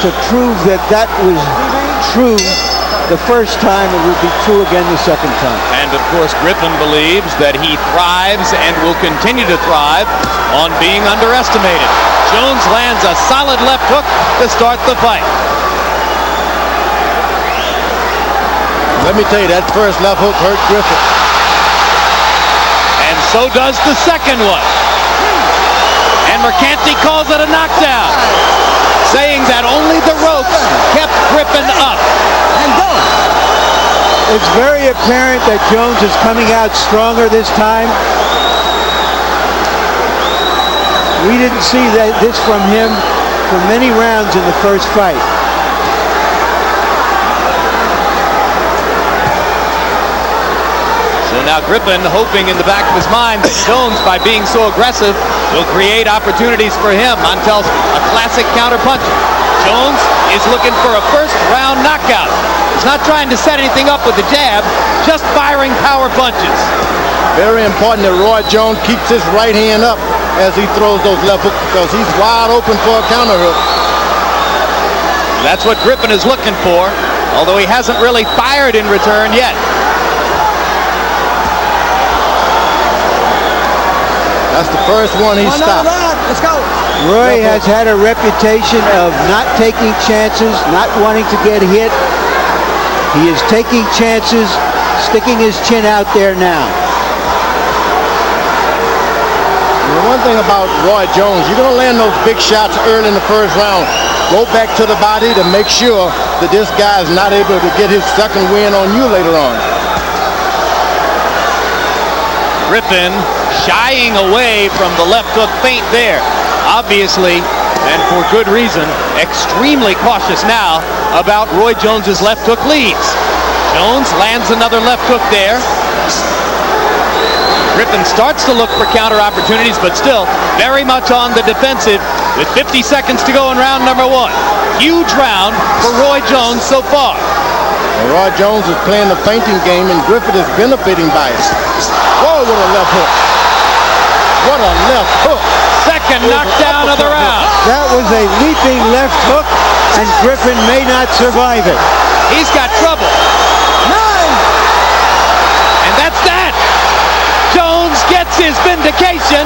to prove that that was true the first time, it would be true again the second time. And of course, Griffin believes that he thrives and will continue to thrive on being underestimated. Jones lands a solid left hook to start the fight. Let me tell you, that first left hook hurt Griffin. And so does the second one. And Mercanti calls it a knockdown, saying that only the ropes kept Griffin up. It's very apparent that Jones is coming out stronger this time. We didn't see this from him for many rounds in the first fight. So now Griffin hoping in the back of his mind that Jones, by being so aggressive, will create opportunities for him. Montel's a classic counter-puncher. Jones is looking for a first-round knockout. He's not trying to set anything up with the jab, just firing power punches. Very important that Roy Jones keeps his right hand up as he throws those left hooks, because he's wide open for a counter hook. That's what Griffin is looking for, although he hasn't really fired in return yet. That's the first one he stopped. Let's go. Roy has had a reputation of not taking chances, not wanting to get hit. He is taking chances, sticking his chin out there now. The one thing about Roy Jones, you're going to land those big shots early in the first round. Go back to the body to make sure that this guy is not able to get his second win on you later on. Griffin shying away from the left hook feint there. Obviously, and for good reason, extremely cautious now about Roy Jones's left hook leads. Jones lands another left hook there. Griffin starts to look for counter opportunities, but still very much on the defensive with 50 seconds to go in round number one. Huge round for Roy Jones so far. And Roy Jones is playing the feinting game, and Griffin is benefiting by it. Whoa, what a left hook. What a left hook. Second knockdown of the round. That was a leaping left hook, and Griffin may not survive it. He's got trouble. And that's that. Jones gets his vindication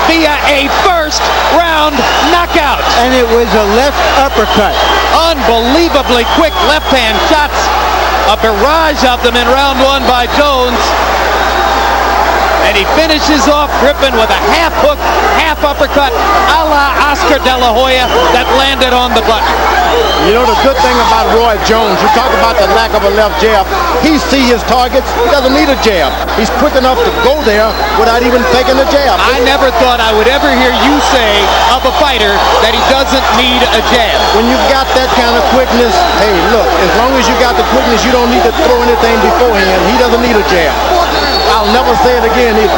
via a first round knockout. And it was a left uppercut. Unbelievably quick left hand shots. A barrage of them in round one by Jones. And he finishes off Griffin with a half hook, half uppercut, a la Oscar De La Hoya, that landed on the button. You know, the good thing about Roy Jones, you talk about the lack of a left jab. He sees his targets. He doesn't need a jab. He's quick enough to go there without even taking a jab. I never thought I would ever hear you say of a fighter that he doesn't need a jab. When you've got that kind of quickness, hey, look, as long as you got the quickness, you don't need to throw anything beforehand. He doesn't need a jab. I'll never say it again either.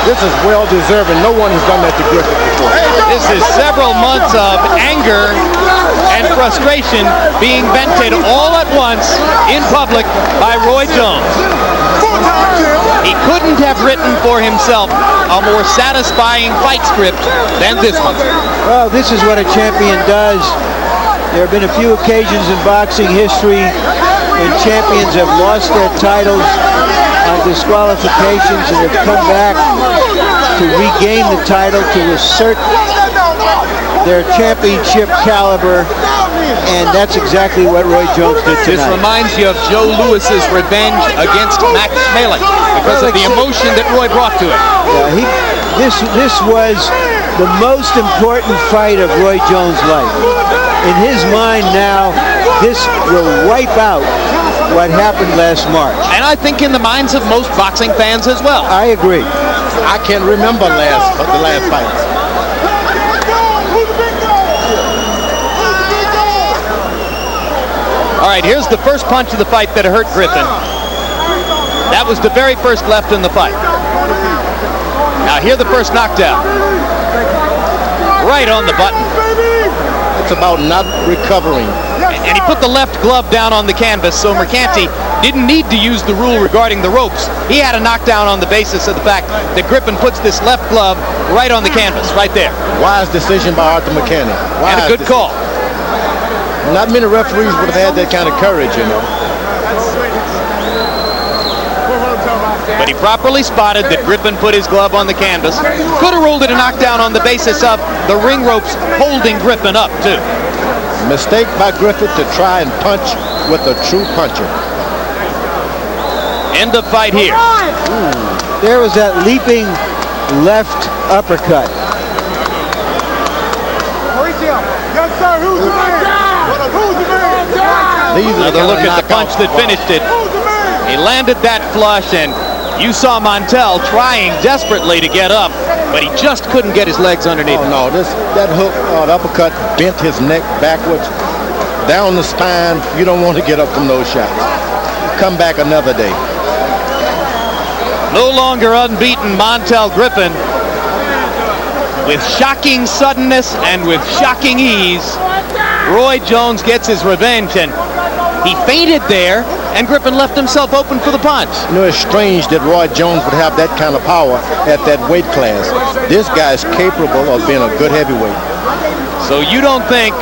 This is well deserving. No one has done that to Griffin before. This is several months of anger and frustration being vented all at once in public by Roy Jones. He couldn't have written for himself a more satisfying fight script than this one. Well, this is what a champion does. There have been a few occasions in boxing history when champions have lost their titles on disqualifications and have come back to regain the title, to assert their championship caliber, and that's exactly what Roy Jones did tonight. This reminds you of Joe Louis's revenge against Max Malek because of the emotion that Roy brought to it. Yeah, this was the most important fight of Roy Jones' life. In his mind now, this will wipe out what happened last March. And I think in the minds of most boxing fans as well. I agree. I can't remember the last fight. All right, here's the first punch of the fight that hurt Griffin. That was the very first left in the fight. Now here the first knockdown. Right on the button. It's about not recovering. And he put the left glove down on the canvas, so Mercanti didn't need to use the rule regarding the ropes. He had a knockdown on the basis of the fact that Griffin puts this left glove right on the canvas, right there. Wise decision by Arthur McKinney. And a good call. Not many referees would have had that kind of courage, you know. But he properly spotted that Griffin put his glove on the canvas. Could have ruled it a knockdown on the basis of the ring ropes holding Griffin up, too. Mistake by Griffin to try and punch with a true puncher. End of fight here. There was that leaping left uppercut. Yes, sir. Who's the man? Who's the man? Another look at the punch that finished it. He landed that flush, and you saw Montel trying desperately to get up, but he just couldn't get his legs underneath. Oh, no, that hook, the uppercut bent his neck backwards, down the spine. You don't want to get up from those shots. Come back another day. No longer unbeaten Montel Griffin, with shocking suddenness and with shocking ease, Roy Jones gets his revenge, and he fainted there, and Griffin left himself open for the punch. You know, it's strange that Roy Jones would have that kind of power at that weight class. This guy's capable of being a good heavyweight. So you don't think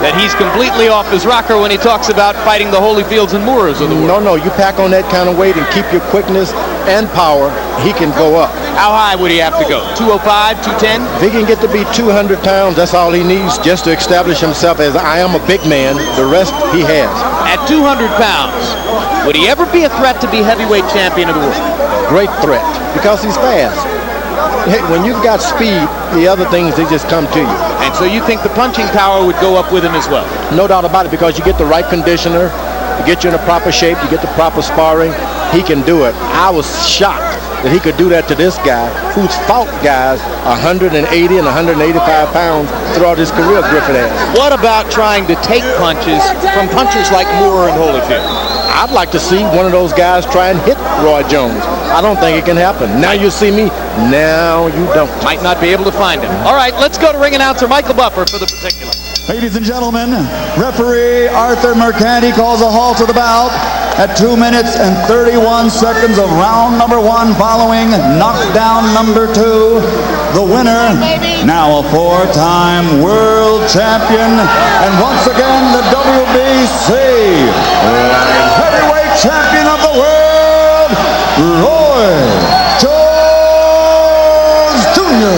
that he's completely off his rocker when he talks about fighting the Holyfields and Moores of the world? No, you pack on that kind of weight and keep your quickness and power, he can go up. How high would he have to go? 205, 210? If he can get to be 200 pounds, that's all he needs just to establish himself as I am a big man. The rest he has. At 200 pounds, would he ever be a threat to be heavyweight champion of the world? Great threat, because he's fast. Hey, when you've got speed, the other things, they just come to you. And so you think the punching power would go up with him as well? No doubt about it, because you get the right conditioner, you get you in the proper shape, you get the proper sparring, he can do it. I was shocked that he could do that to this guy who's fought guys 180 and 185 pounds throughout his career, Griffin has. What about trying to take punches from punchers like Moore and Holyfield? I'd like to see one of those guys try and hit Roy Jones. I don't think it can happen. Now you see me, now you don't. Might not be able to find him. All right, let's go to ring announcer Michael Buffer for the particulars. Ladies and gentlemen, referee Arthur Mercanti calls a halt to the bout at 2 minutes and 31 seconds of round number 1 following knockdown number 2. The winner, now a 4-time world champion, and once again the WBC heavyweight champion of the world, Roy Jones Jr.